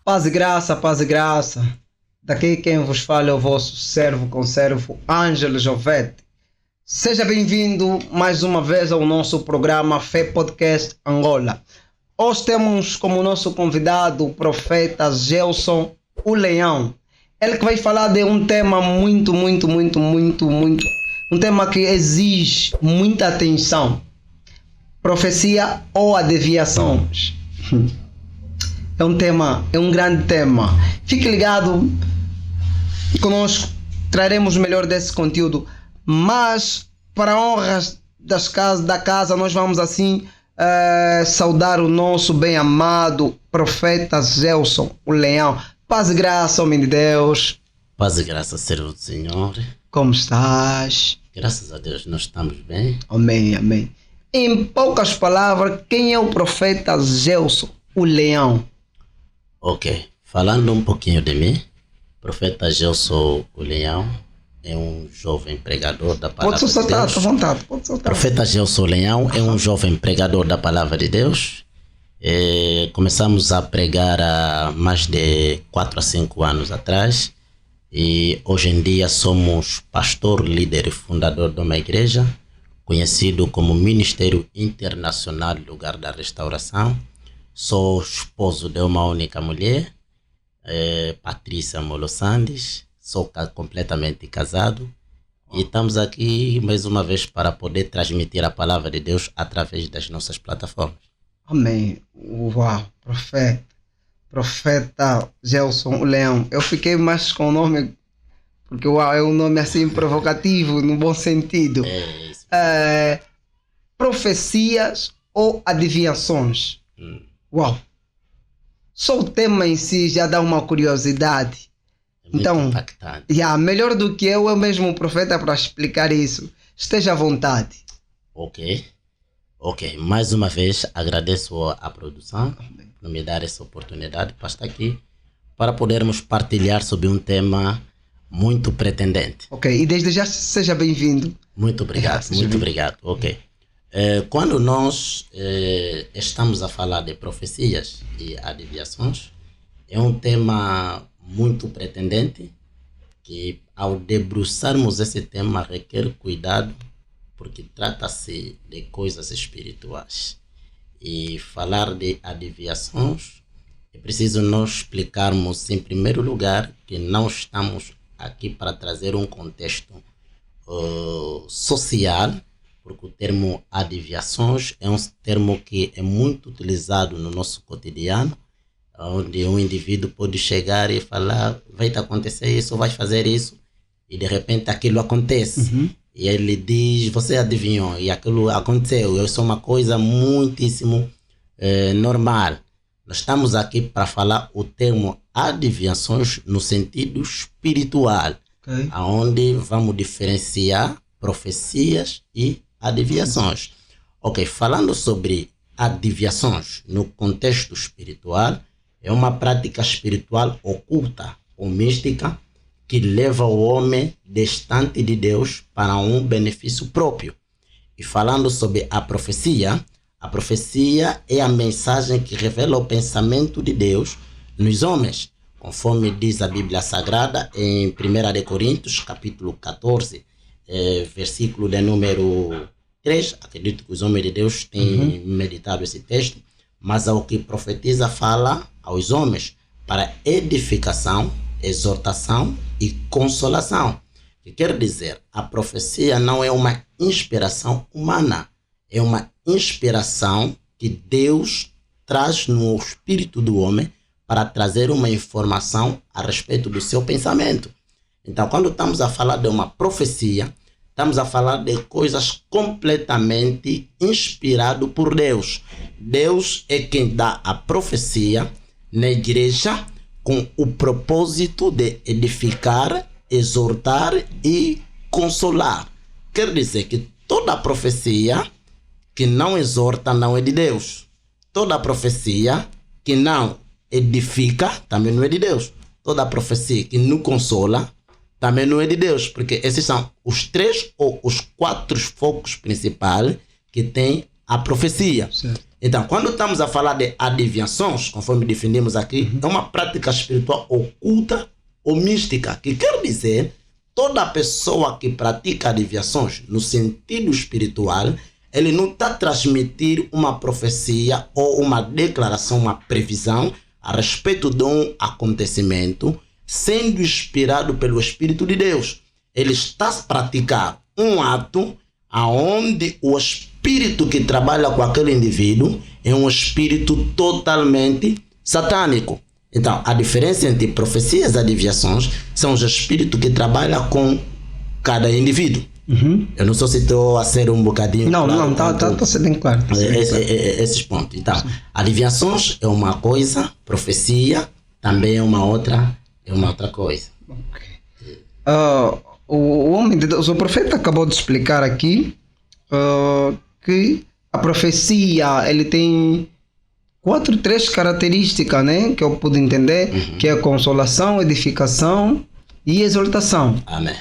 Paz e graça, paz e graça. Daqui quem vos fala é o vosso servo conservo Ângelo Jovete. Seja bem-vindo mais uma vez ao nosso programa Fé Podcast Angola. Hoje temos como nosso convidado o profeta Gelson, o Leão. Ele que vai falar de um tema muito, um tema que exige muita atenção. Profecia ou adivinhações. É um grande tema. Fique ligado conosco, traremos o melhor desse conteúdo. Mas, para honras da casa, nós vamos assim saudar o nosso bem-amado profeta Gelson, o Leão. Paz e graça, homem de Deus. Paz e graça, servo do Senhor. Como estás? Graças a Deus, nós estamos bem. Amém, amém. Em poucas palavras, quem é o profeta Gelson, o Leão? Ok, falando um pouquinho de mim, profeta Gelson, o Leão, é um jovem pregador da palavra Pode soltar, de Deus. à vontade, pode soltar. Profeta Gelson Leão é um jovem pregador da palavra de Deus. Começamos a pregar há mais de 4 a 5 anos atrás e hoje em dia somos pastor, líder e fundador de uma igreja conhecido como Ministério Internacional Lugar da Restauração. Sou esposo de uma única mulher, Patrícia Molo Sandes. Sou completamente casado e estamos aqui mais uma vez para poder transmitir a palavra de Deus através das nossas plataformas. Amém. Uau, profeta Gelson, o Leão. Eu fiquei mais com o nome, porque uau, é um nome assim provocativo, no bom sentido. Isso. Profecias ou adivinhações? Uau. Só o tema em si já dá uma curiosidade. Então, impactante. Melhor do que eu mesmo um profeta para explicar isso. Esteja à vontade. Ok. Mais uma vez agradeço a produção por me dar essa oportunidade para estar aqui, para podermos partilhar sobre um tema muito pretendente. Ok, e desde já seja bem-vindo. Muito obrigado, obrigado. Ok. Quando nós estamos a falar de profecias e adivinhações, é um tema muito pretendente que, ao debruçarmos esse tema, requer cuidado, porque trata-se de coisas espirituais. E falar de adivinhações, é preciso nós explicarmos, em primeiro lugar, que não estamos aqui para trazer um contexto social, porque o termo adivinhações é um termo que é muito utilizado no nosso cotidiano, onde um indivíduo pode chegar e falar, vai te acontecer isso, vai fazer isso, e de repente aquilo acontece. E ele diz, você adivinhou, e aquilo aconteceu. Isso é uma coisa muitíssimo normal. Nós estamos aqui para falar o termo adivinhações no sentido espiritual, onde vamos diferenciar profecias e adivinhações. Ok, falando sobre adivinhações no contexto espiritual, é uma prática espiritual oculta ou mística que leva o homem distante de Deus para um benefício próprio. E falando sobre a profecia é a mensagem que revela o pensamento de Deus nos homens, conforme diz a Bíblia Sagrada em 1 de Coríntios, capítulo 14, versículo de número 3. Acredito que os homens de Deus têm meditado esse texto, mas ao que profetiza fala aos homens para edificação, exortação e consolação. Que quer dizer, a profecia não é uma inspiração humana, é uma inspiração que Deus traz no espírito do homem para trazer uma informação a respeito do seu pensamento. Então, quando estamos a falar de uma profecia, estamos a falar de coisas completamente inspiradas por Deus. Deus é quem dá a profecia na igreja com o propósito de edificar, exortar e consolar. Quer dizer que toda profecia que não exorta não é de Deus. Toda profecia que não edifica também não é de Deus. Toda profecia que não consola também não é de Deus, porque esses são os 3 ou os 4 focos principais que tem a profecia. Certo. Então, quando estamos a falar de adivinhações, conforme definimos aqui, é uma prática espiritual oculta ou mística, que quer dizer, toda pessoa que pratica adivinhações no sentido espiritual, ele não está a transmitir uma profecia ou uma declaração, uma previsão a respeito de um acontecimento, sendo inspirado pelo Espírito de Deus. Ele está a praticar um ato aonde o espírito que trabalha com aquele indivíduo é um espírito totalmente satânico. Então, a diferença entre profecias e adivinhações são os espíritos que trabalham com cada indivíduo. Eu não sei se estou a ser um bocadinho Não, claro, não, está sendo bem claro. esses pontos. Então, adivinhações é uma coisa, profecia também é uma outra coisa. O homem de Deus, o profeta acabou de explicar aqui que a profecia ele tem três características, né, que eu pude entender, que é consolação, edificação e exortação. Amém.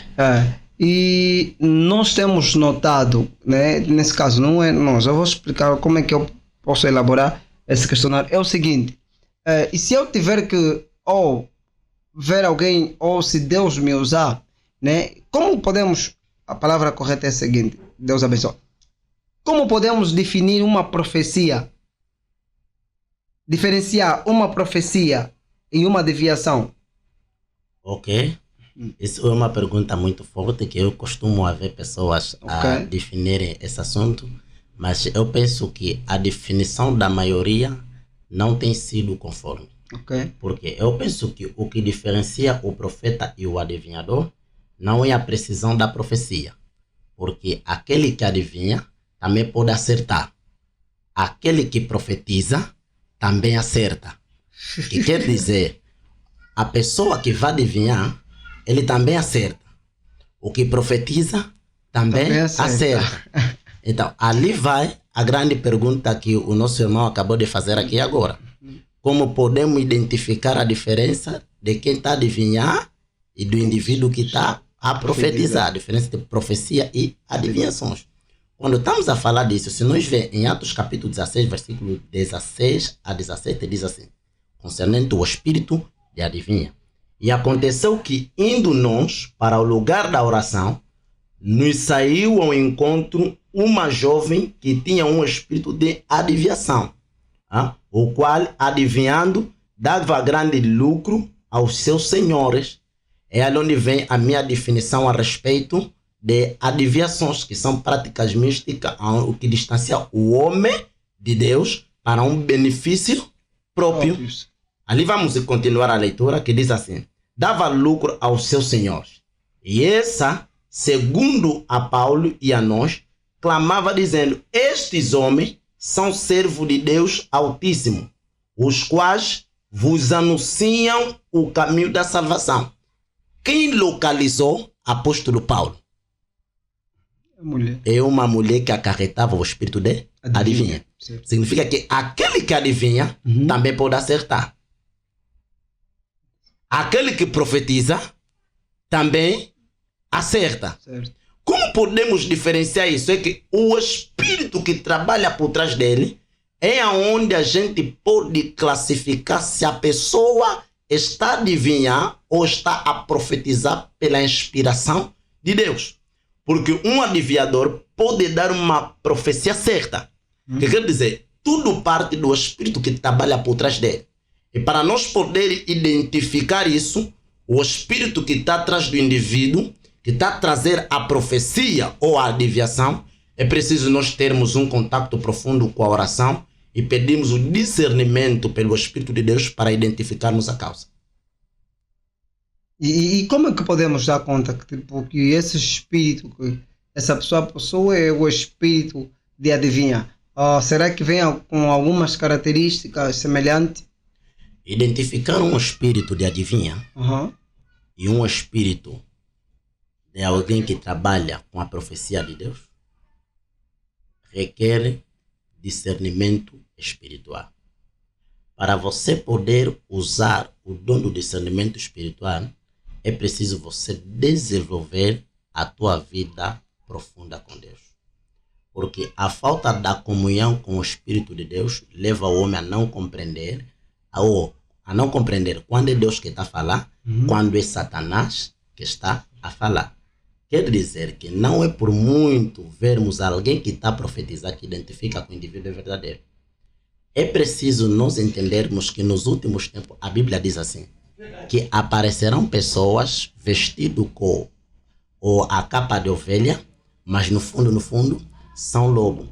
E nós temos notado, né, nesse caso não é nós, eu vou explicar como é que eu posso elaborar esse questionário. É o seguinte, e se eu tiver que ver alguém, ou se Deus me usar, né, como podemos, a palavra correta é a seguinte, Deus abençoe, como podemos definir uma profecia, diferenciar uma profecia e uma deviação? Ok. Isso é uma pergunta muito forte que eu costumo ver pessoas a definirem esse assunto, mas eu penso que a definição da maioria não tem sido conforme. Porque eu penso que o que diferencia o profeta e o adivinhador não é a precisão da profecia, porque aquele que adivinha também pode acertar. Aquele que profetiza também acerta. Que quer dizer, a pessoa que vai adivinhar, ele também acerta. O que profetiza também acerta. Então, ali vai a grande pergunta que o nosso irmão acabou de fazer aqui agora. Como podemos identificar a diferença de quem está a adivinhar e do indivíduo que está a profetizar? A diferença de profecia e adivinhações. Quando estamos a falar disso, se nós ver em Atos capítulo 16, versículo 16 a 17, diz assim, concernente o espírito de adivinha. E aconteceu que, indo nós para o lugar da oração, nos saiu ao encontro uma jovem que tinha um espírito de adivinhação, o qual, adivinhando, dava grande lucro aos seus senhores. É ali onde vem a minha definição a respeito de adivinhações, que são práticas místicas, o que distancia o homem de Deus para um benefício próprio. Ali vamos continuar a leitura, que diz assim, dava lucro aos seus senhores. E essa, segundo a Paulo e a nós, clamava dizendo, estes homens são servos de Deus Altíssimo, os quais vos anunciam o caminho da salvação. Quem localizou apóstolo Paulo? É uma mulher que acarretava o espírito de adivinha. Significa que aquele que adivinha também pode acertar. Aquele que profetiza também acerta. Como podemos diferenciar isso? É que o espírito que trabalha por trás dele é onde a gente pode classificar se a pessoa está a adivinhar ou está a profetizar pela inspiração de Deus. Porque um adivinhador pode dar uma profecia certa. Que quer dizer, tudo parte do espírito que trabalha por trás dele. E para nós poder identificar isso, o espírito que está atrás do indivíduo, que está a trazer a profecia ou a adivinhação, é preciso nós termos um contato profundo com a oração e pedirmos o discernimento pelo Espírito de Deus para identificarmos a causa. E como é que podemos dar conta que esse espírito que essa pessoa possui é o espírito de adivinha? Será que vem com algumas características semelhantes? Identificar um espírito de adivinha e um espírito de alguém que trabalha com a profecia de Deus requer discernimento espiritual. Para você poder usar o dom do discernimento espiritual, é preciso você desenvolver a tua vida profunda com Deus. Porque a falta da comunhão com o Espírito de Deus leva o homem a não compreender, ou a não compreender quando é Deus que está a falar, quando é Satanás que está a falar. Quer dizer que não é por muito vermos alguém que está a profetizar que identifica que o indivíduo é verdadeiro. É preciso nós entendermos que nos últimos tempos, a Bíblia diz assim, que aparecerão pessoas vestidas com a capa de ovelha, mas no fundo, são lobos.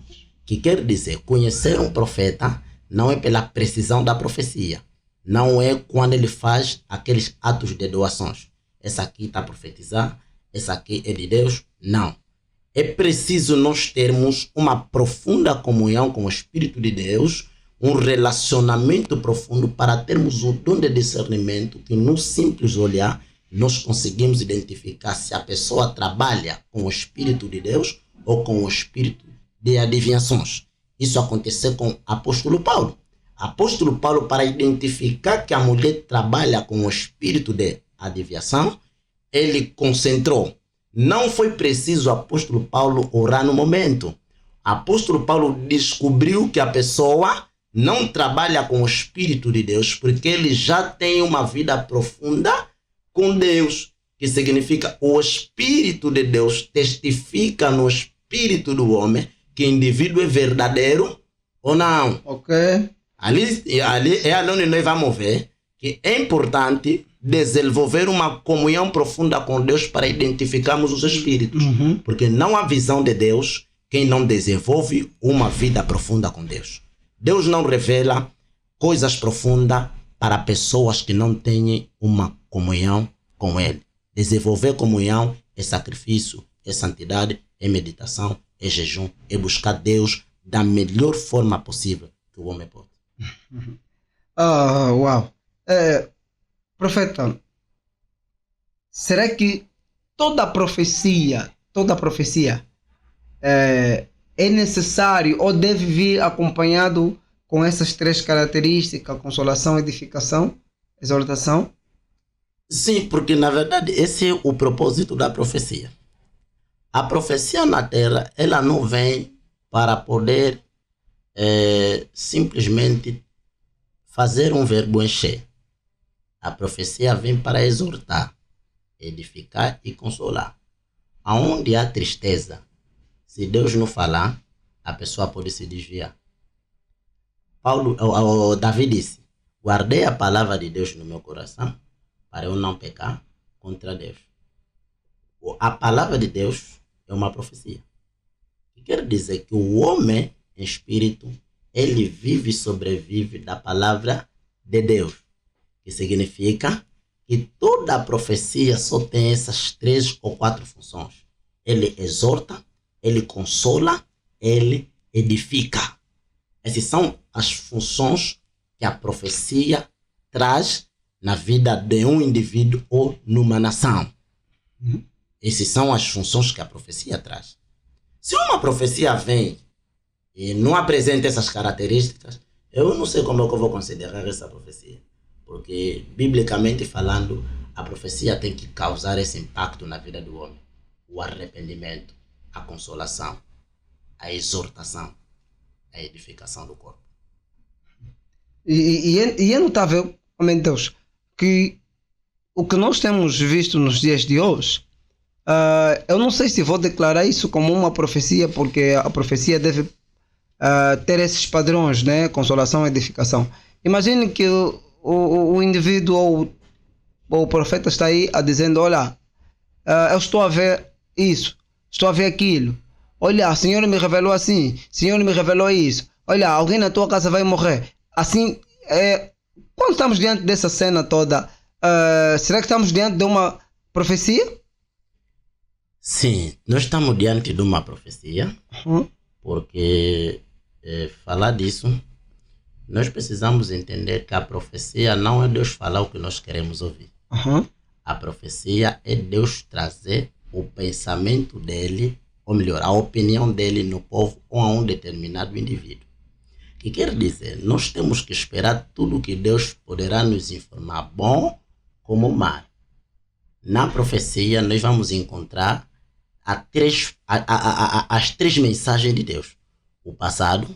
Que quer dizer, conhecer um profeta não é pela precisão da profecia. Não é quando ele faz aqueles atos de doações. Essa aqui está a profetizar, essa aqui é de Deus. Não. É preciso nós termos uma profunda comunhão com o Espírito de Deus, um relacionamento profundo para termos o dom de discernimento que no simples olhar nós conseguimos identificar se a pessoa trabalha com o Espírito de Deus ou com o Espírito de adivinhações. Isso aconteceu com o apóstolo Paulo. Apóstolo Paulo, para identificar que a mulher trabalha com o Espírito de adivinhação, ele concentrou. Não foi preciso o apóstolo Paulo orar no momento. Apóstolo Paulo descobriu que a pessoa não trabalha com o Espírito de Deus porque ele já tem uma vida profunda com Deus, que significa o Espírito de Deus testifica no espírito do homem que o indivíduo é verdadeiro ou não. Ok. Ali é onde nós vamos ver que é importante desenvolver uma comunhão profunda com Deus para identificarmos os espíritos. Porque não há visão de Deus quem não desenvolve uma vida profunda com Deus. Deus não revela coisas profundas para pessoas que não têm uma comunhão com Ele. Desenvolver comunhão é sacrifício, é santidade, é meditação, é jejum, é buscar Deus da melhor forma possível que o homem pode. Uau. Profeta, será que toda profecia é necessário ou deve vir acompanhado com essas três características: consolação, edificação, exortação? Sim, porque na verdade esse é o propósito da profecia. A profecia na terra, ela não vem para poder simplesmente fazer um verbo encher. A profecia vem para exortar, edificar e consolar. Aonde há tristeza, se Deus não falar, a pessoa pode se desviar. Davi disse: guardei a palavra de Deus no meu coração para eu não pecar contra Deus. A palavra de Deus é uma profecia. Que quer dizer que o homem em espírito, ele vive e sobrevive da palavra de Deus. Que significa que toda a profecia só tem essas 3 ou 4 funções. Ele exorta, ele consola, ele edifica. Essas são as funções que a profecia traz na vida de um indivíduo ou numa nação. Essas são as funções que a profecia traz. Se uma profecia vem e não apresenta essas características, eu não sei como é que eu vou considerar essa profecia. Porque, biblicamente falando, a profecia tem que causar esse impacto na vida do homem. O arrependimento, a consolação, a exortação, a edificação do corpo. E é notável, amém de Deus, que o que nós temos visto nos dias de hoje, eu não sei se vou declarar isso como uma profecia, porque a profecia deve ter esses padrões, né? Consolação e edificação. Imagine que o indivíduo ou o profeta está aí dizendo: olha, eu estou a ver isso, estou a ver aquilo, olha, o Senhor me revelou assim, o Senhor me revelou isso, olha, alguém na tua casa vai morrer. Assim, quando estamos diante dessa cena toda, será que estamos diante de uma profecia? Sim, nós estamos diante de uma profecia, porque falar disso, nós precisamos entender que a profecia não é Deus falar o que nós queremos ouvir. A profecia é Deus trazer o pensamento dele, ou melhor, a opinião dele no povo ou a um determinado indivíduo. Que quer dizer, nós temos que esperar tudo que Deus poderá nos informar, bom como mal. Na profecia, nós vamos encontrar as três mensagens de Deus: o passado,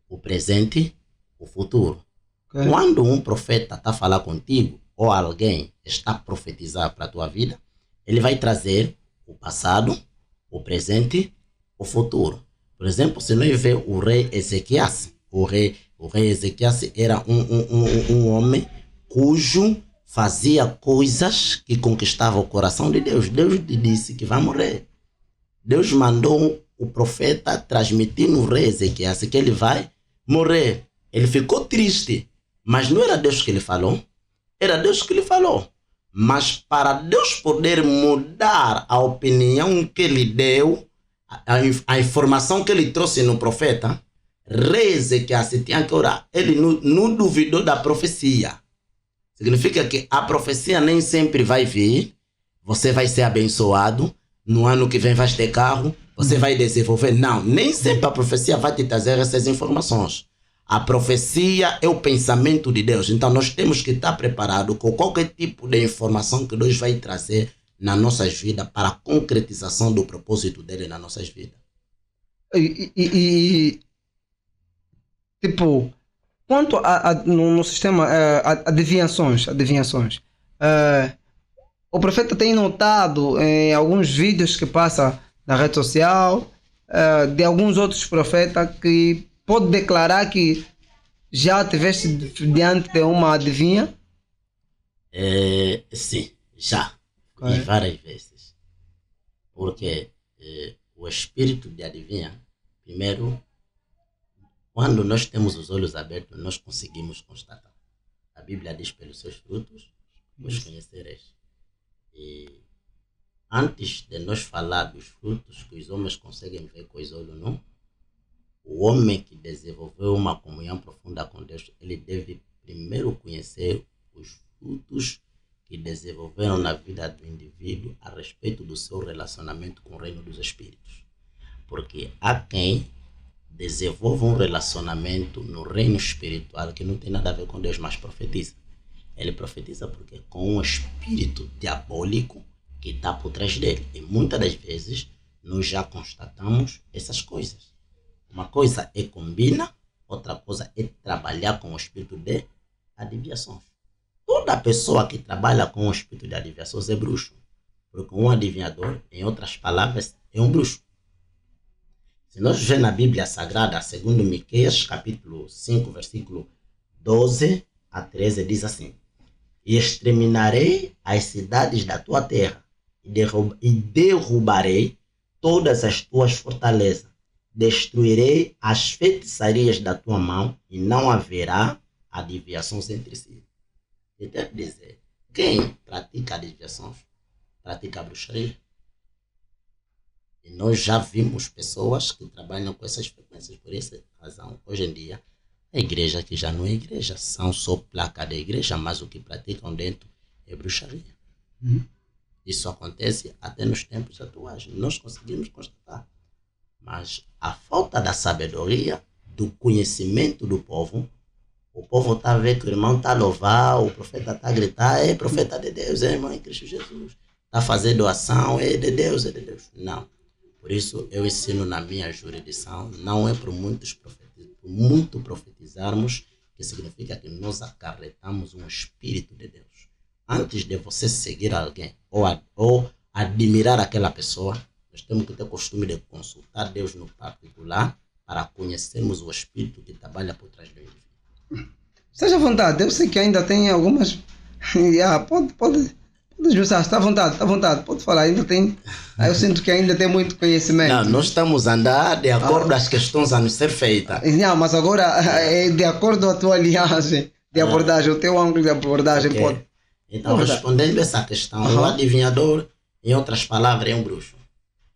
o presente, o futuro. Ok. Quando um profeta está a falar contigo, ou alguém está a profetizar para a tua vida, ele vai trazer o passado, o presente, o futuro. Por exemplo, se nós vemos o rei Ezequias, o rei Ezequias era um homem cujo fazia coisas que conquistavam o coração de Deus. Deus lhe disse que vai morrer. Deus mandou o profeta transmitir no rei Ezequias que ele vai morrer. Ele ficou triste, mas não era Deus que lhe falou, era Deus que lhe falou. Mas para Deus poder mudar a opinião que ele deu, a informação que ele trouxe no profeta, rei Ezequias tinha que orar. Ele não duvidou da profecia. Significa que a profecia nem sempre vai vir. Você vai ser abençoado. No ano que vem vai ter carro. Você vai desenvolver. Não, nem sempre a profecia vai te trazer essas informações. A profecia é o pensamento de Deus. Então nós temos que estar preparados com qualquer tipo de informação que Deus vai trazer nas nossas vidas para a concretização do propósito dele nas nossas vidas. Tipo, quanto no sistema adivinhações, o profeta tem notado em alguns vídeos que passa na rede social de alguns outros profetas que pode declarar que já estiveste diante de uma adivinha? Sim, já. Okay. E várias vezes. Porque o espírito de adivinha, primeiro, quando nós temos os olhos abertos, nós conseguimos constatar. A Bíblia diz: pelos seus frutos os conhecereis. E antes de nós falar dos frutos que os homens conseguem ver com os olhos nus, o homem que desenvolveu uma comunhão profunda com Deus, ele deve primeiro conhecer os frutos que desenvolveram na vida do indivíduo a respeito do seu relacionamento com o reino dos espíritos. Porque há quem desenvolva um relacionamento no reino espiritual que não tem nada a ver com Deus, mas profetiza. Ele profetiza porque com um espírito diabólico que está por trás dele. E muitas das vezes nós já constatamos essas coisas. Uma coisa é combinar, outra coisa é trabalhar com o espírito de adivinhações. Toda pessoa que trabalha com o espírito de adivinhações é bruxo. Porque um adivinhador, em outras palavras, é um bruxo. Se nós vemos na Bíblia Sagrada, segundo Miqueias, capítulo 5, versículo 12 a 13, diz assim: e exterminarei as cidades da tua terra, e derrubarei todas as tuas fortalezas. Destruirei as feitiçarias da tua mão, e não haverá adivinhações entre si. E deve dizer, quem pratica adivinhações, pratica a bruxaria. E nós já vimos pessoas que trabalham com essas frequências. Por essa razão, hoje em dia, a igreja que já não é igreja, são só placa da igreja, mas o que praticam dentro é bruxaria. Isso acontece até nos tempos atuais. Nós conseguimos constatar. Mas a falta da sabedoria, do conhecimento do povo, o povo está a ver que o irmão está a louvar, o profeta está a gritar: é profeta de Deus, é irmão em Cristo Jesus. Está a fazer doação, é de Deus, é de Deus. Não. Por isso eu ensino na minha jurisdição, não é por muito profetizarmos, que significa que nós acarretamos um espírito de Deus. Antes de você seguir alguém ou admirar aquela pessoa, nós temos que ter o costume de consultar Deus no particular para conhecermos o espírito que trabalha por trás do indivíduo. Seja à vontade, eu sei que ainda tem algumas. Pode usar, está à vontade, pode falar, ainda tem. Eu sinto que ainda tem muito conhecimento. Não, nós estamos a andar de acordo às questões a nos ser feitas. Não, mas agora é de acordo à tua linhagem de abordagem, o teu ângulo de abordagem Okay. pode. Então, respondendo essa questão, o adivinhador, em outras palavras, é um bruxo.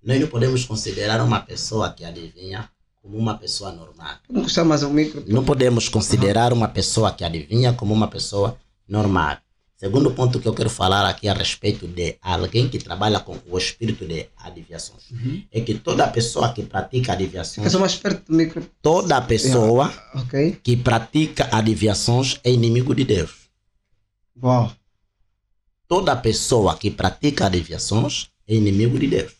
Nós não podemos considerar uma pessoa que adivinha como uma pessoa normal. Não custa mais o micro. Não podemos considerar uma pessoa que adivinha como uma pessoa normal. Segundo ponto que eu quero falar aqui a respeito de alguém que trabalha com o espírito de adivinhações, é que toda pessoa que pratica adivinhações, Fica mais perto do micro. toda pessoa Ok. que pratica adivinhações é inimigo de Deus. Uau. Toda pessoa que pratica adivinhações é inimigo de Deus.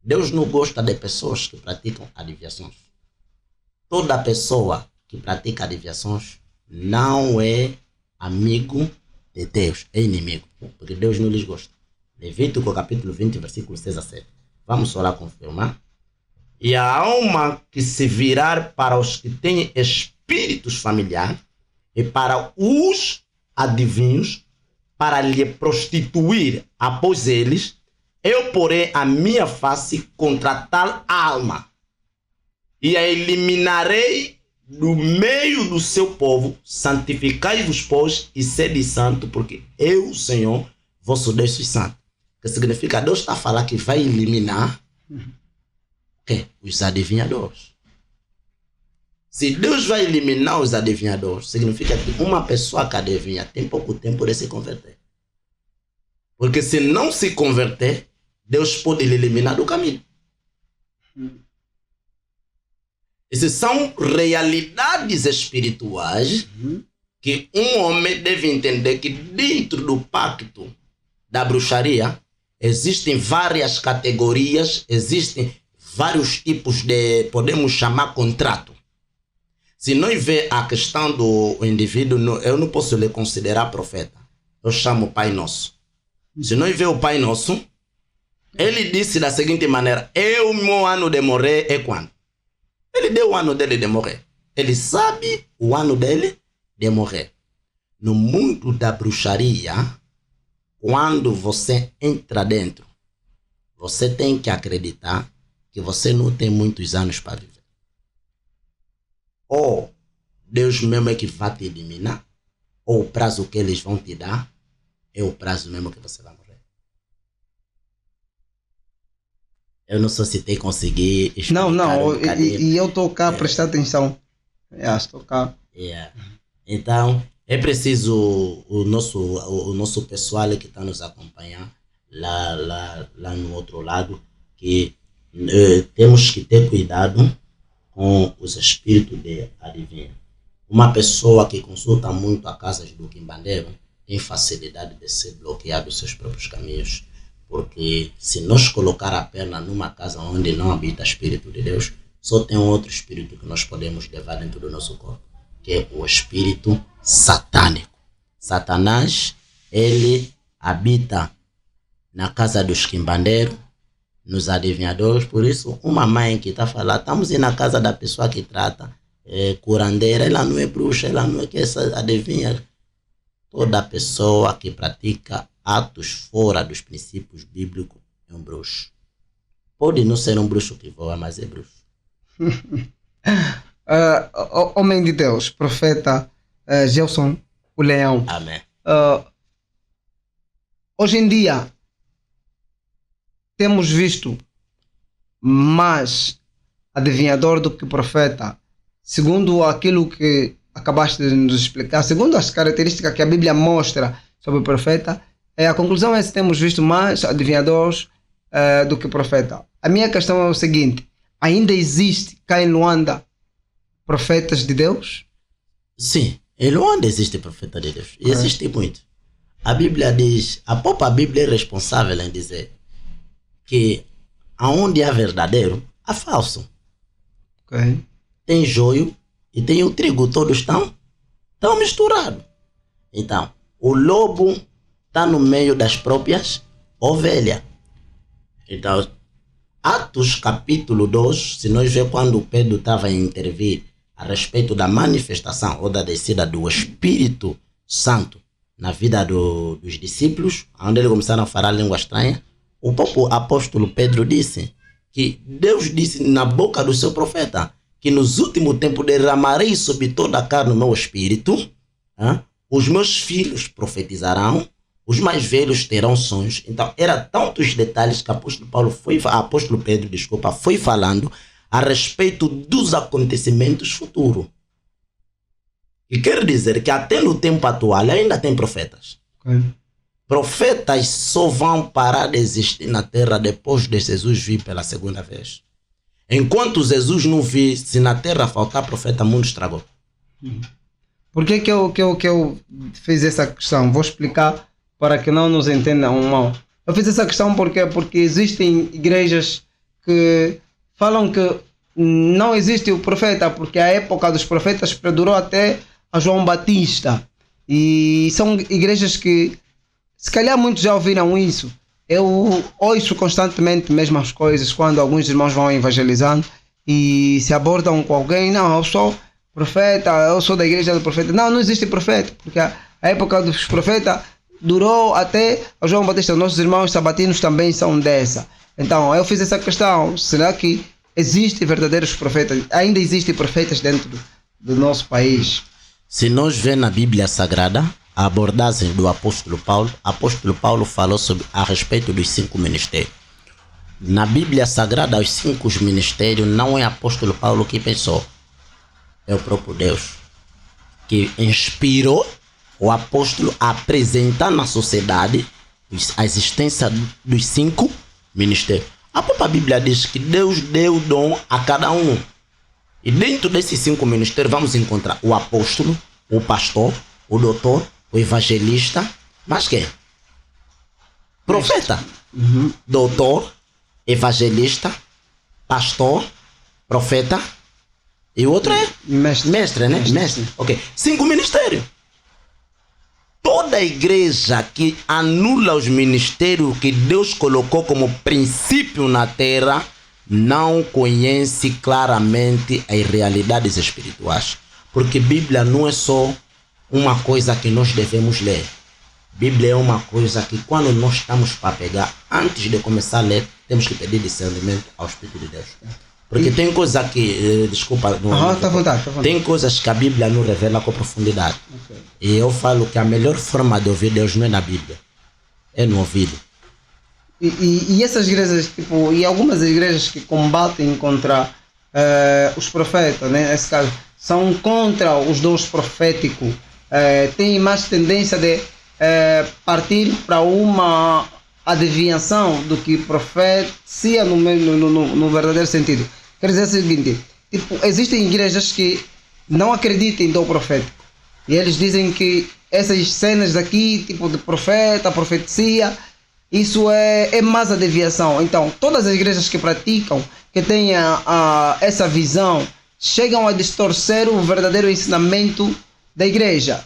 Deus não gosta de pessoas que praticam adivinhações. Toda pessoa que pratica adivinhações não é amigo de Deus, é inimigo, porque Deus não lhes gosta. Levítico capítulo 20, versículo 6 a 7. Vamos só lá confirmar. E a alma que se virar para os que têm espíritos familiares e para os adivinhos, para lhe prostituir após eles, eu porei a minha face contra tal alma e a eliminarei do meio do seu povo. Santificai-vos, pois, e sede santo, porque eu, Senhor, vosso Deus, sou santo. Que significa, Deus está a falar que vai eliminar os adivinhadores. Se Deus vai eliminar os adivinhadores, significa que uma pessoa que adivinha tem pouco tempo de se converter. Porque se não se converter, Deus pode lhe eliminar do caminho. Essas são realidades espirituais que um homem deve entender que dentro do pacto da bruxaria existem várias categorias, existem vários tipos de, podemos chamar, contrato. Se nós vê a questão do indivíduo, eu não posso lhe considerar profeta. Eu chamo Pai Nosso. Se nós vê o Pai Nosso, ele disse da seguinte maneira: o meu ano de morrer é quando? Ele deu o ano dele de morrer. Ele sabe o ano dele de morrer. No mundo da bruxaria, quando você entra dentro, você tem que acreditar que você não tem muitos anos para viver. Ou Deus mesmo é que vai te eliminar, ou o prazo que eles vão te dar é o prazo mesmo que você vai morrer. Eu não sei se tem conseguir explicar. Não, e eu estou cá a prestar atenção. Estou cá. Então, é preciso o nosso pessoal que está nos acompanhando lá no outro lado, que temos que ter cuidado com os espíritos de adivinha. Uma pessoa que consulta muito a casas do quimbandeiro tem facilidade de ser bloqueado dos seus próprios caminhos. Porque se nós colocar a perna numa casa onde não habita o Espírito de Deus, só tem um outro espírito que nós podemos levar dentro do nosso corpo, que é o espírito satânico. Satanás, ele habita na casa dos quimbandeiros, nos adivinhadores. Por isso, uma mãe que está a falar, estamos indo na casa da pessoa que trata, curandeira, ela não é bruxa, ela não é que essa adivinha. Toda pessoa que pratica atos fora dos princípios bíblicos é um bruxo. Pode não ser um bruxo que voa, mas é bruxo. Homem de Deus, profeta Gelson, o leão. Amém. Hoje em dia, temos visto mais adivinhador do que profeta, segundo aquilo que acabaste de nos explicar, segundo as características que a Bíblia mostra sobre o profeta. A conclusão é que temos visto mais adivinhadores do que profeta. A minha questão é o seguinte: ainda existe cá em Luanda profetas de Deus? Sim, em Luanda existe profeta de Deus. E existe muito. A Bíblia diz, a própria Bíblia é responsável em dizer que aonde há verdadeiro, há falso. Tem joio e tem o trigo, todos estão misturados. Então, o lobo está no meio das próprias ovelhas. Então, Atos capítulo 2, se nós ver quando Pedro estava a intervir a respeito da manifestação ou da descida do Espírito Santo na vida dos discípulos, onde eles começaram a falar língua estranha, o próprio apóstolo Pedro disse que Deus disse na boca do seu profeta que nos últimos tempos derramarei sobre toda a carne o meu espírito, os meus filhos profetizarão, os mais velhos terão sonhos. Então, era tantos detalhes que o apóstolo Pedro foi falando a respeito dos acontecimentos futuros. E quer dizer que até no tempo atual ainda tem profetas. Profetas só vão parar de existir na terra depois de Jesus vir pela segunda vez. Enquanto Jesus não vir, se na terra faltar profeta, o mundo estragou. Por que eu fiz essa questão? Vou explicar para que não nos entendam mal. Eu fiz essa questão porque existem igrejas que falam que não existe o profeta, porque a época dos profetas perdurou até a João Batista. E são igrejas que, se calhar muitos já ouviram isso. Eu ouço constantemente mesmas coisas quando alguns irmãos vão evangelizando e se abordam com alguém. Não, eu sou profeta, eu sou da igreja do profeta. Não, não existe profeta, porque a época dos profetas durou até a João Batista. Nossos irmãos sabatinos também são dessa. Então eu fiz essa questão: será que existem verdadeiros profetas? Ainda existem profetas dentro do nosso país? Se nós vemos na Bíblia Sagrada a abordagem do apóstolo Paulo falou a respeito dos 5 ministérios. Na Bíblia Sagrada, os 5 ministérios não é apóstolo Paulo que pensou, é o próprio Deus que inspirou o apóstolo a apresentar na sociedade a existência dos 5 ministérios. A própria Bíblia diz que Deus deu dom a cada um. E dentro desses 5 ministérios vamos encontrar o apóstolo, o pastor, o doutor, o evangelista, mas quem? Profeta. Doutor, evangelista, pastor, profeta e o outro é mestre, né? Mestre. Ok. 5 ministérios. Toda igreja que anula os ministérios que Deus colocou como princípio na terra não conhece claramente as realidades espirituais. Porque Bíblia não é só uma coisa que nós devemos ler. Bíblia é uma coisa que quando nós estamos para pegar, antes de começar a ler, temos que pedir discernimento ao Espírito de Deus. Porque tem coisas que, desculpa, tá vontade. Tem coisas que a Bíblia não revela com profundidade. Okay. E eu falo que a melhor forma de ouvir Deus não é na Bíblia, é no ouvido. E essas igrejas, tipo, e algumas igrejas que combatem contra os profetas, né, nesse caso, são contra os dons proféticos, têm mais tendência de partir para uma adivinhação do que profecia no verdadeiro sentido. Quer dizer o seguinte, tipo, existem igrejas que não acreditam em dom profético. E eles dizem que essas cenas daqui, tipo de profeta, profecia, isso é mais a deviação. Então, todas as igrejas que praticam, que têm essa visão, chegam a distorcer o verdadeiro ensinamento da igreja,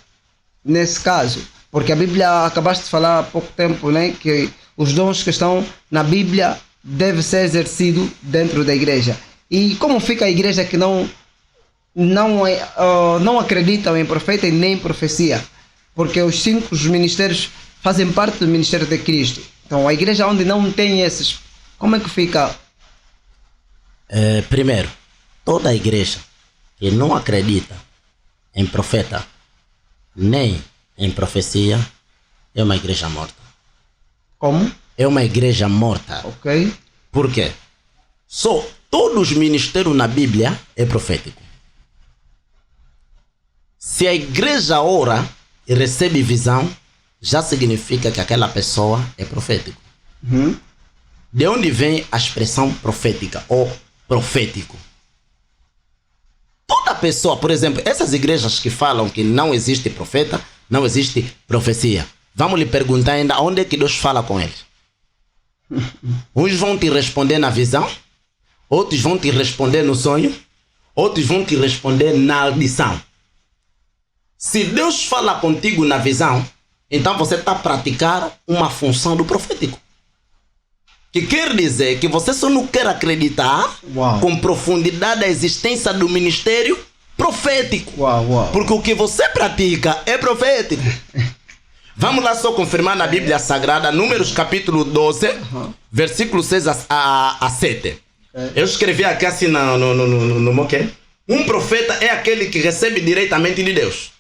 nesse caso. Porque a Bíblia, acabaste de falar há pouco tempo, né, que os dons que estão na Bíblia devem ser exercidos dentro da igreja. E como fica a igreja que não acreditam em profeta e nem em profecia? Porque os 5 ministérios fazem parte do ministério de Cristo. Então, a igreja onde não tem esses, como é que fica? Primeiro, toda a igreja que não acredita em profeta nem em profecia é uma igreja morta. Como? É uma igreja morta. Ok. Por quê? Todos os ministérios na Bíblia é profético. Se a igreja ora e recebe visão, já significa que aquela pessoa é profético. De onde vem a expressão profética ou profético? Toda pessoa, por exemplo, essas igrejas que falam que não existe profeta, não existe profecia, vamos lhe perguntar ainda onde é que Deus fala com eles. Uns vão te responder na visão, outros vão te responder no sonho, outros vão te responder na audição. Se Deus fala contigo na visão, então você está a praticar uma função do profético. Que quer dizer que você só não quer acreditar com profundidade a existência do ministério profético. Porque o que você pratica é profético. Vamos lá só confirmar na Bíblia Sagrada, Números capítulo 12, versículo 6 a 7. Eu escrevi aqui assim no moquê. Um profeta é aquele que recebe diretamente de Deus.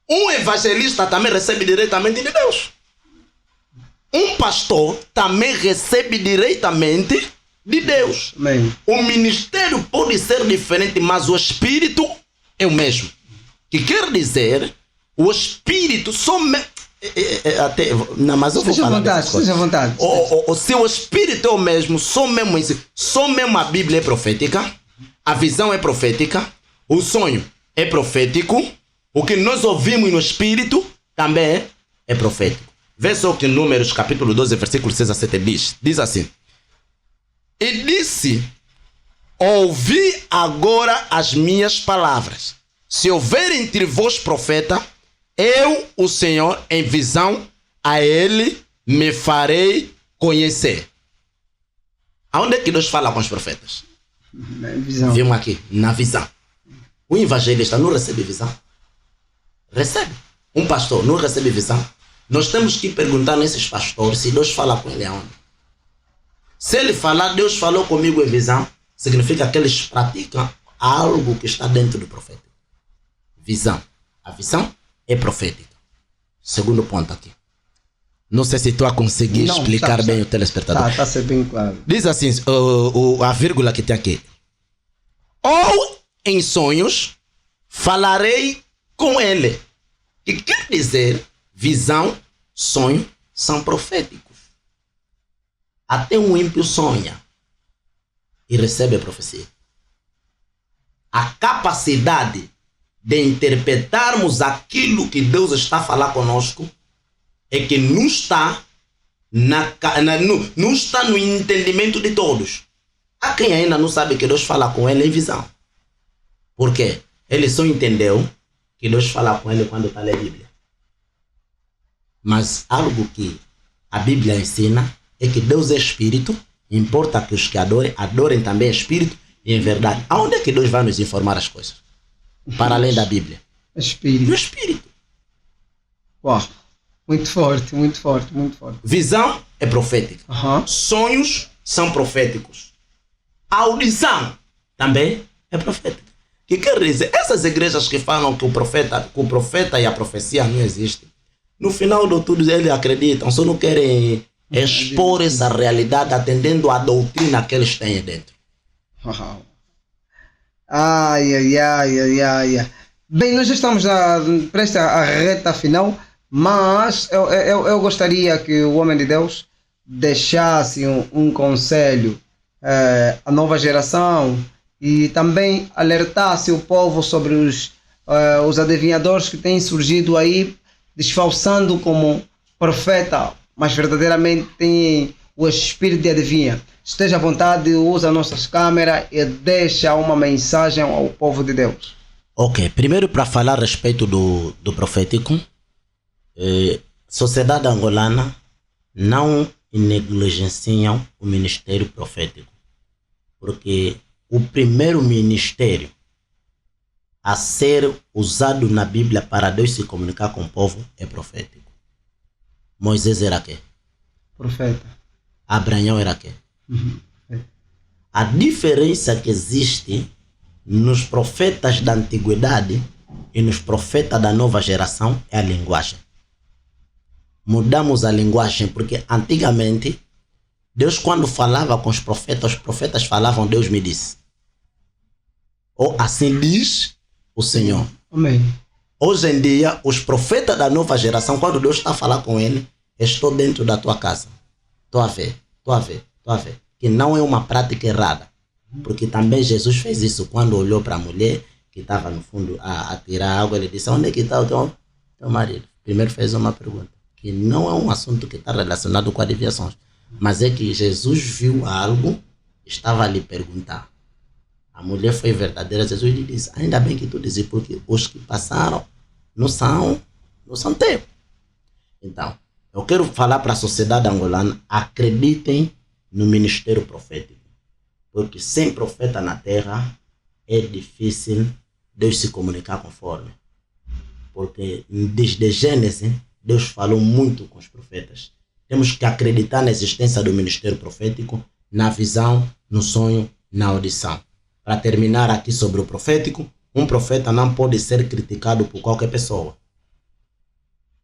Um evangelista também recebe diretamente de Deus. Um pastor também recebe diretamente de Deus. Amém. O ministério pode ser diferente, mas o espírito é o mesmo. Que quer dizer, o espírito mas eu vou seja falar vontade, seja vontade. O seu espírito é o mesmo, só mesmo a Bíblia é profética, a visão é profética, o sonho é profético, o que nós ouvimos no espírito também é profético. Vê só que em Números capítulo 12, versículo 6 a 7 diz assim: E disse: ouvi agora as minhas palavras. Se houver entre vós profeta, eu, o Senhor, em visão, a ele me farei conhecer. Aonde é que Deus fala com os profetas? Na visão. Vimos aqui, na visão. O evangelista não recebe visão? Recebe. Um pastor não recebe visão? Nós temos que perguntar nesses pastores se Deus fala com ele aonde. Se ele falar, Deus falou comigo em visão, significa que eles praticam algo que está dentro do profeta. Visão. A visão é profética. Segundo ponto aqui. Não sei se estou a conseguir explicar bem o telespectador. Está a ser bem claro. Diz assim, a vírgula que tem aqui. Ou em sonhos falarei com ele. Que quer dizer, visão, sonho são proféticos. Até um ímpio sonha e recebe a profecia. A capacidade de interpretarmos aquilo que Deus está a falar conosco é que não está não está no entendimento de todos. Há quem ainda não sabe que Deus fala com ele em visão. Por quê? Ele só entendeu que Deus fala com ele quando está a ler a Bíblia. Mas algo que a Bíblia ensina é que Deus é Espírito, importa que os que adorem também Espírito e em verdade. Aonde é que Deus vai nos informar as coisas? Para além da Bíblia. Espírito. No Espírito. Uau. Muito forte, muito forte, muito forte. Visão é profética. Sonhos são proféticos. Audição também é profética. Que quer dizer, essas igrejas que falam que o profeta e a profecia não existem, no final de tudo eles acreditam, só não querem expor essa realidade atendendo à doutrina que eles têm dentro. Uau. Ai. Bem, nós já estamos prestes à reta final, mas eu gostaria que o homem de Deus deixasse um conselho à nova geração e também alertasse o povo sobre os adivinhadores que têm surgido aí, disfarçando como profeta, mas verdadeiramente têm o espírito de adivinha. Esteja à vontade, usa nossas câmeras e deixa uma mensagem ao povo de Deus. Ok, primeiro para falar a respeito do profético, sociedade angolana não negligenciam o ministério profético, porque o primeiro ministério a ser usado na Bíblia para Deus se comunicar com o povo é profético. Moisés era quê? Profeta. Abraão era quê? A diferença que existe nos profetas da antiguidade e nos profetas da nova geração é a linguagem. Mudamos a linguagem porque antigamente Deus, quando falava com os profetas falavam Deus me disse. Ou assim diz o Senhor. Amém. Hoje em dia, os profetas da nova geração, quando Deus está a falar com ele, estou dentro da tua casa. Estou a ver. Que não é uma prática errada. Porque também Jesus fez isso quando olhou para a mulher que estava no fundo a tirar água. Ele disse, onde é que está o teu marido? Primeiro fez uma pergunta, que não é um assunto que está relacionado com adivinhações, mas é que Jesus viu algo, estava a lhe perguntar. A mulher foi verdadeira. Jesus lhe disse, ainda bem que tu dizes, porque os que passaram não são teus. Então, eu quero falar para a sociedade angolana, acreditem no ministério profético. Porque sem profeta na terra é difícil Deus se comunicar conforme. Porque desde Gênesis, Deus falou muito com os profetas. Temos que acreditar na existência do ministério profético, na visão, no sonho, na audição. Para terminar aqui sobre o profético, um profeta não pode ser criticado por qualquer pessoa.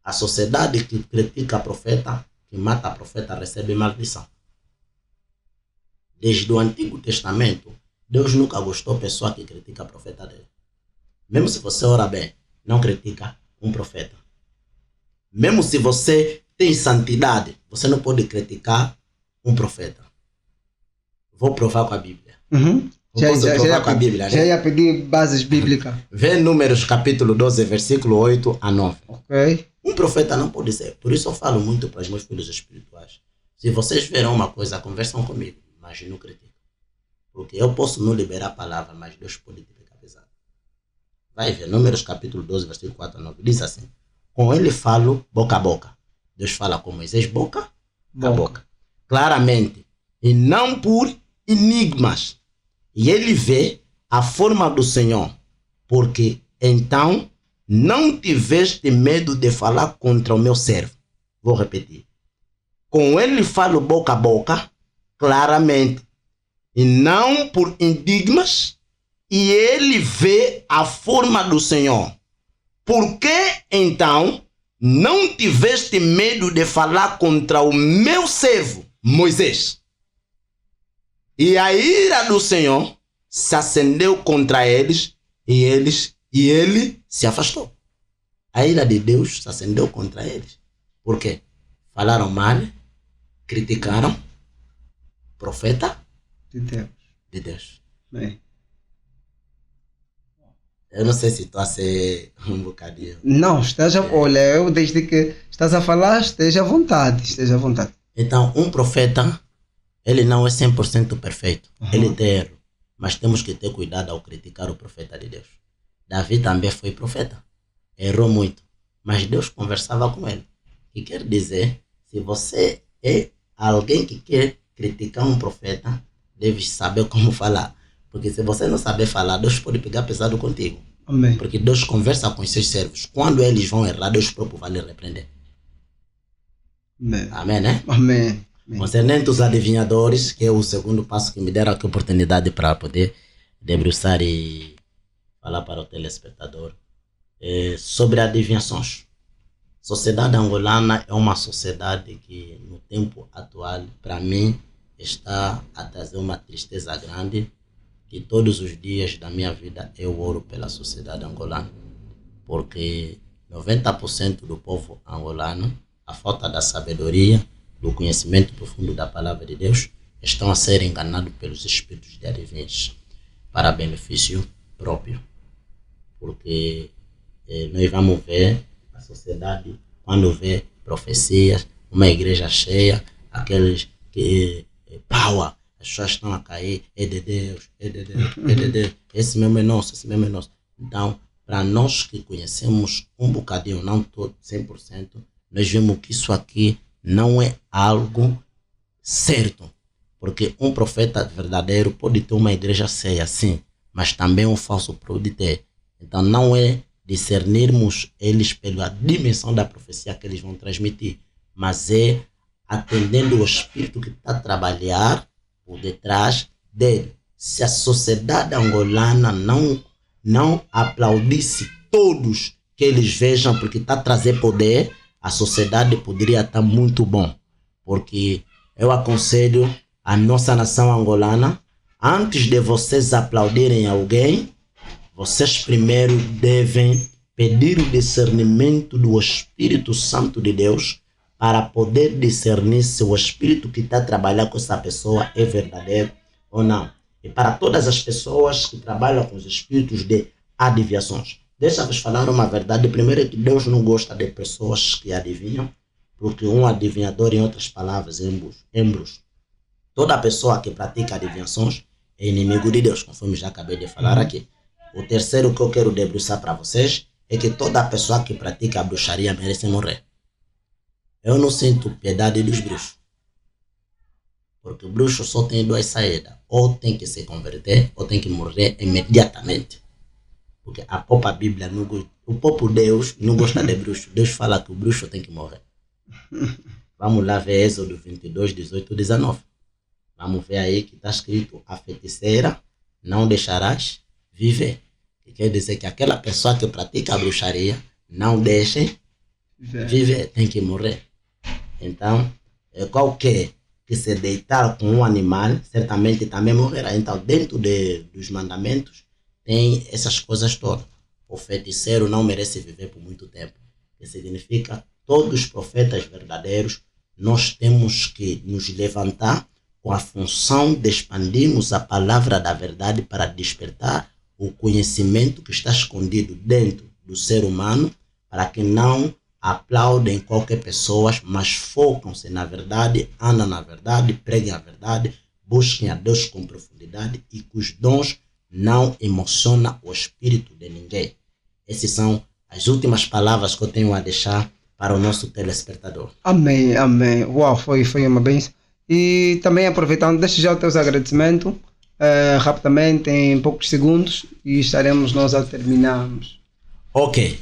A sociedade que critica profeta, que mata profeta, recebe maldição. Desde o Antigo Testamento, Deus nunca gostou de pessoa que critica profeta dele. Mesmo se você ora bem, não critica um profeta. Mesmo se você tem santidade, você não pode criticar um profeta. Vou provar com a Bíblia. Já ia pedir bases bíblicas. Vê Números capítulo 12, versículo 8 a 9. Ok. Um profeta não pode ser. Por isso eu falo muito para os meus filhos espirituais. Se vocês verão uma coisa, conversam comigo, mas não criticam. Porque eu posso não liberar a palavra, mas Deus pode te pegar pesado. Vai ver, Números capítulo 12, versículo 4 a 9. Diz assim: com ele falo boca a boca. Deus fala com Moisés boca a boca. Claramente. E não por enigmas. E ele vê a forma do Senhor. Porque então não tiveste medo de falar contra o meu servo. Vou repetir. Com ele falo boca a boca, claramente, e não por enigmas, e ele vê a forma do Senhor. Por que então não tiveste medo de falar contra o meu servo Moisés? E a ira do Senhor se acendeu contra eles, e ele se afastou. A ira de Deus se acendeu contra eles. Por quê? Falaram mal, criticaram profeta de Deus. Bem. Eu não sei se estou a ser um bocadinho. Não, olha, eu desde que estás a falar, esteja à vontade. Então, um profeta, ele não é 100% perfeito. Ele tem erro. Mas temos que ter cuidado ao criticar o profeta de Deus. Davi também foi profeta. Errou muito. Mas Deus conversava com ele. Que quer dizer, se você é alguém que quer criticar um profeta, deve saber como falar. Porque se você não saber falar, Deus pode pegar pesado contigo. Amém. Porque Deus conversa com os seus servos. Quando eles vão errar, Deus próprio vai lhe repreender. Amém. Amém, né? Amém. Concernente os adivinhadores, que é o segundo passo que me deram aqui a oportunidade para poder debruçar e falar para o telespectador sobre adivinhações. A sociedade angolana é uma sociedade que, no tempo atual, para mim, está a trazer uma tristeza grande, que todos os dias da minha vida eu oro pela sociedade angolana, porque 90% do povo angolano, a falta da sabedoria, do conhecimento profundo da palavra de Deus, estão a ser enganados pelos espíritos de adivinhos para benefício próprio. Porque nós vamos ver a sociedade, quando vê profecias, uma igreja cheia, aqueles que power, as pessoas estão a cair, é de Deus, esse mesmo é nosso, Então, para nós que conhecemos um bocadinho, não todo, 100%, nós vemos que isso aqui não é algo certo. Porque um profeta verdadeiro pode ter uma igreja cheia, sim, mas também um falso pode ter. Então não é discernirmos eles pela dimensão da profecia que eles vão transmitir, mas é atendendo o espírito que está a trabalhar por detrás dele. Se a sociedade angolana não aplaudisse todos que eles vejam porque está a trazer poder, a sociedade poderia estar muito bom. Porque eu aconselho a nossa nação angolana, antes de vocês aplaudirem alguém, vocês primeiro devem pedir o discernimento do Espírito Santo de Deus para poder discernir se o Espírito que está a trabalhar com essa pessoa é verdadeiro ou não. E para todas as pessoas que trabalham com os espíritos de adivinhações, deixa-vos falar uma verdade. Primeiro é que Deus não gosta de pessoas que adivinham, porque um adivinhador, em outras palavras, é bruxo. Toda pessoa que pratica adivinhações é inimigo de Deus, conforme já acabei de falar aqui. O terceiro que eu quero debruçar para vocês é que toda pessoa que pratica a bruxaria merece morrer. Eu não sinto piedade dos bruxos, porque o bruxo só tem duas saídas: ou tem que se converter, ou tem que morrer imediatamente. Porque a própria Bíblia, o próprio Deus não gosta de bruxo. Deus fala que o bruxo tem que morrer. Vamos lá ver Êxodo 22, 18 e 19. Vamos ver aí que está escrito: a feiticeira não deixarás viver. Que quer dizer que aquela pessoa que pratica a bruxaria não deixe viver, tem que morrer. Então, qualquer que se deitar com um animal, certamente também morrerá. Então, dentro dos mandamentos, tem essas coisas todas. O feiticeiro não merece viver por muito tempo. Que significa, todos os profetas verdadeiros, nós temos que nos levantar com a função de expandirmos a palavra da verdade para despertar o conhecimento que está escondido dentro do ser humano, para que não aplaudem qualquer pessoa, mas focam-se na verdade, andam na verdade, preguem a verdade, busquem a Deus com profundidade e que os dons não emocionam o espírito de ninguém. Essas são as últimas palavras que eu tenho a deixar para o nosso telespectador. Amém, amém. Uau, foi uma bênção. E também aproveitando, deixa já os teus agradecimentos rapidamente, em poucos segundos, e estaremos nós a terminarmos. Ok.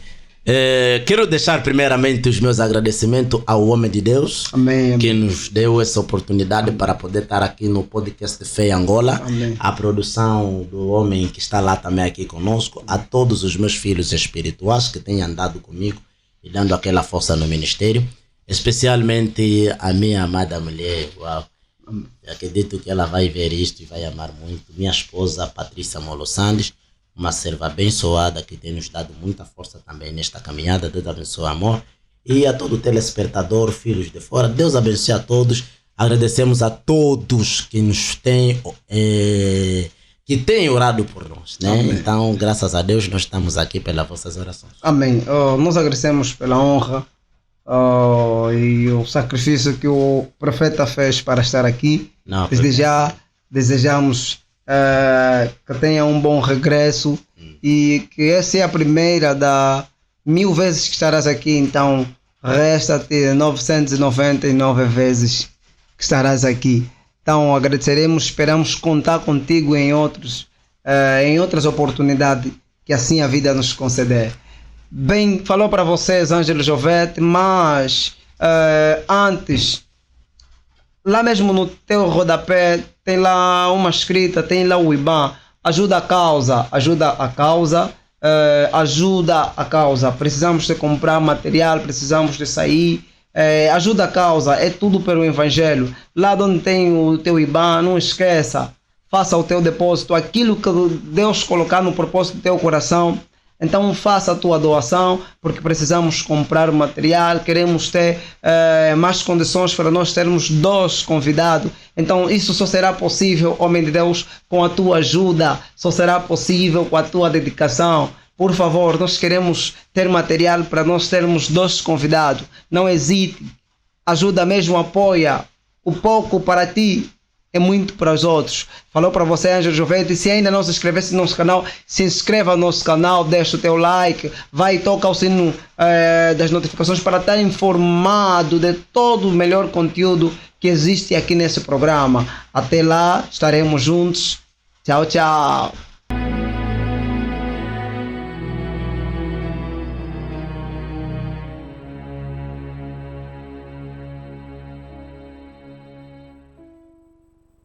Quero deixar primeiramente os meus agradecimentos ao homem de Deus, amém, que nos deu essa oportunidade para poder estar aqui no podcast Fé Angola. Amém. A produção do homem que está lá também aqui conosco, a todos os meus filhos espirituais que têm andado comigo e dando aquela força no ministério, especialmente a minha amada mulher. Uau. Eu acredito que ela vai ver isto e vai amar muito. Minha esposa Patrícia Molo Sandes, uma serva abençoada que tem nos dado muita força também nesta caminhada. Deus abençoe, amor. E a todo telespectador, filhos de fora, Deus abençoe a todos. Agradecemos a todos que nos têm, que têm orado por nós, né? Então, graças a Deus, nós estamos aqui pelas vossas orações. Amém. Nós agradecemos pela honra e o sacrifício que o profeta fez para estar aqui. Desde já desejamos que tenha um bom regresso e que essa é a primeira da 1000 vezes que estarás aqui, então resta-te 999 vezes que estarás aqui. Então agradeceremos, esperamos contar contigo em outras oportunidades que assim a vida nos conceder. Bem, falou para vocês Ângelo Jovete, mas antes, lá mesmo no teu rodapé tem lá uma escrita, tem lá o IBAN, ajuda a causa. Precisamos de comprar material, precisamos de sair, ajuda a causa, é tudo pelo Evangelho. Lá onde tem o teu IBAN, não esqueça, faça o teu depósito, aquilo que Deus colocar no propósito do teu coração. Então faça a tua doação, porque precisamos comprar o material, queremos ter mais condições para nós termos 2 convidados. Então isso só será possível, homem de Deus, com a tua ajuda, só será possível com a tua dedicação. Por favor, nós queremos ter material para nós termos 2 convidados. Não hesite, ajuda mesmo, apoia. O pouco para ti é muito para os outros. Falou para você, Ângelo Jovete. Se ainda não se inscrevesse no nosso canal, se inscreva no nosso canal, deixa o teu like, vai e toca o sino das notificações para estar informado de todo o melhor conteúdo que existe aqui nesse programa. Até lá, estaremos juntos. Tchau, tchau.